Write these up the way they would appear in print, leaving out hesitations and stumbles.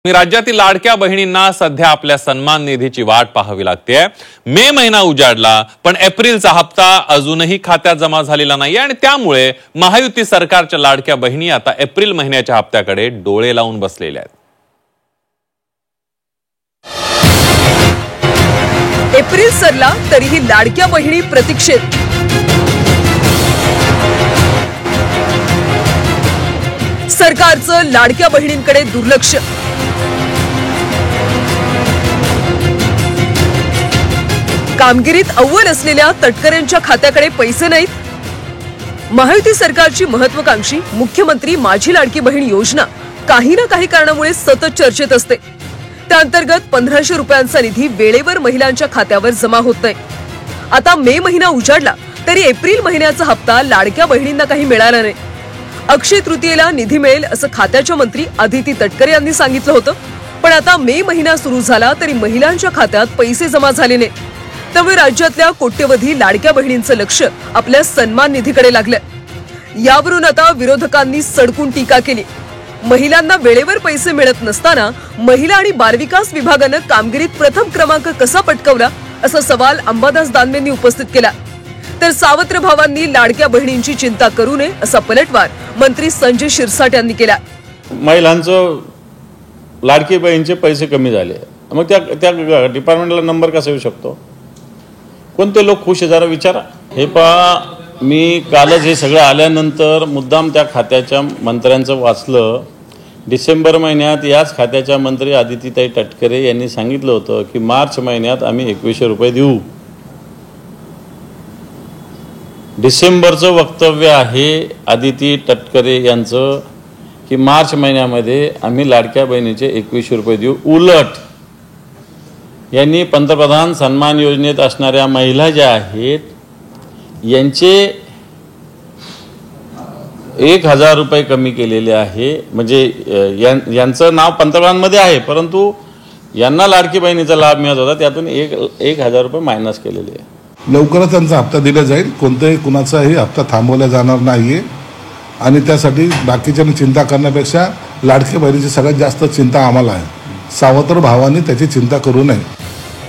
राज्यातील लाडक्या बहिणींना सध्या आपल्या सन्मान निधीची वाट पाहावी लागते। मे महिना उजाडला पण एप्रिलचा हप्ता अजूनही खात्यात जमा झालेला नाही आणि त्यामुळे महायुती सरकारच्या लाडक्या बहिणी आता एप्रिल महिन्याच्या हप्त्याकडे डोळे लावून बसलेल्या आहेत। एप्रिल सरला तरीही लाडक्या बहिणी प्रतीक्षेत। सरकारचं लाडक्या बहिणींकडे दुर्लक्ष। कामगिरीत अव्वल असलेल्या तटकरेंच्या खात्याकडे पैसे नाहीत। महायुती सरकारची महत्त्वाकांक्षी मुख्यमंत्री माझी लाडकी बहीण योजना काही ना काही कारणामुळे सतत चर्चेत असते। त्या अंतर्गत 1500 रुपयांचा निधी वेळेवर महिलांच्या खात्यावर जमा होत नाही। आता मे महिना उजाडला तरी एप्रिल महिन्याचा हप्ता लाडक्या बहिणींना काही मिळाला नाही। अक्षय तृतीयेला निधी मिळेल असं खात्याच्या मंत्री अदिती तटकरे यांनी सांगितलं होतं, पण आता मे महिना सुरू झाला तरी महिलांच्या खात्यात पैसे जमा झाले नाहीत। त्यामुळे राज्यातल्या कोट्यवधी लाडक्या बहिणींचं लक्ष आपल्या सन्मान निधीकडे लागलंय। यावरून आता विरोधकांनी सडकून टीका केली। महिलांना वेळेवर पैसे मिळत नसताना महिला आणि बालविकास विभागानं कामगिरीत प्रथम क्रमांक कसा पटकावला असा सवाल अंबादास दानवेंनी उपस्थित केला। तर सावत्र भावांनी लाडक्या बहिणींची चिंता करू नये असा पलटवार मंत्री संजय शिरसाट यांनी केला। महिलांचं लाडकी बहिणीचे पैसे कमी झाले, मग त्या डिपार्टमेंटला नंबर कसा येऊ शकतो? कोणते लोक खुश आहे जरा विचारा। हे पहा, मी कालच हे सगळं आल्यानंतर मुद्दाम त्या खात्याच्या मंत्र्यांचं वाचलं। डिसेंबर महिन्यात याच खात्याच्या मंत्री अदितीताई तटकरे यांनी सांगितलं होतं की मार्च महिन्यात आम्ही 2100 रुपये देऊ। डिसेंबरचं वक्तव्य आहे अदिती तटकरे यांचं की मार्च महिन्यामध्ये आम्ही लाडक्या बहिणीचे 2100 रुपये देऊ। उलट यांनी पंतप्रधान सन्मान योजनेत असणाऱ्या महिला ज्या आहेत यांचे 1000 रुपये कमी केलेले आहे। म्हणजे यांचं नाव पंतप्रधानमध्ये आहे, परंतु यांना लाडकी बहिणीचा लाभ मिळत होता त्यातून 1000 रुपये मायनस केलेले आहे। लवकरच त्यांचा हप्ता दिला जाईल, कोणत्याही कुणाचाही हप्ता थांबवला जाणार नाहीये आणि त्यासाठी बाकीच्यांनी चिंता करण्यापेक्षा लाडकी बहिणीची सगळ्यात जास्त चिंता आम्हाला आहे। सावत्र भावांनी त्याची चिंता करू नये।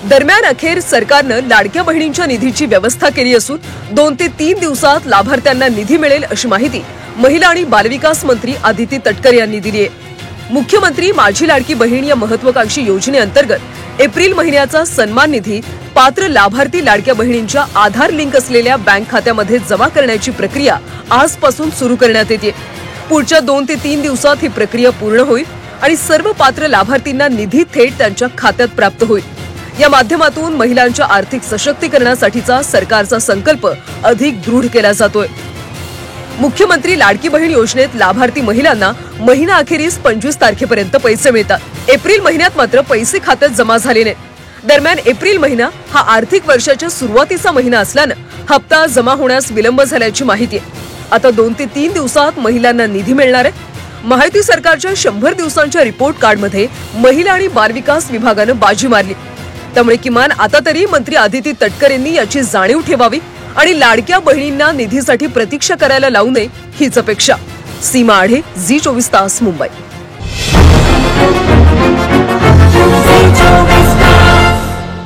दरम्यान अखेर सरकारनं लाडक्या बहिणींच्या निधीची व्यवस्था केली असून 2 ते 3 दिवसात लाभार्थ्यांना निधी मिळेल अशी माहिती महिला आणि बालविकास मंत्री अदिती तटकरे यांनी दिली आहे। मुख्यमंत्री माझी लाडकी बहीण या महत्त्वाकांक्षी योजनेअंतर्गत एप्रिल महिन्याचा सन्मान निधी पात्र लाभार्थी लाडक्या बहिणींच्या आधार लिंक असलेल्या बँक खात्यामध्ये जमा करण्याची प्रक्रिया आजपासून सुरू करण्यात येते। पुढच्या 2 ते 3 दिवसात ही प्रक्रिया पूर्ण होईल आणि सर्व पात्र लाभार्थींना निधी थेट त्यांच्या खात्यात प्राप्त होईल। या माध्यमातून महिलांच्या आर्थिक सशक्तीकरणासाठीचा सरकारचा संकल्प अधिक दृढ केला जातोय। मुख्यमंत्री लाडकी बहीण योजनेत लाभार्थी महिलांना महिना अखेरीस 25 तारखेपर्यंत पैसे मिळतात। एप्रिल महिन्यात मात्र पैसे खात्यात जमा झाले नाहीत। दरम्यान एप्रिल महिना हा आर्थिक वर्षाच्या सुरुवातीचा महिना असल्यानं हप्ता जमा होण्यास विलंब झाल्याची माहिती आहे। आता 2 ते 3 दिवसात महिलांना निधी मिळणार आहे। महायुती सरकारच्या 100 दिवसांच्या रिपोर्ट कार्डमध्ये महिला आणि बालविकास विभागानं बाजी मारली। त्यामुळे किमान आता तरी मंत्री अदिती तटकरेंनी याची जाणीव ठेवावी आणि लाडक्या बहिणींना निधीसाठी प्रतीक्षा करायला लावू नये हीच अपेक्षा। सीमा आढे, झी 24 तास, मुंबई।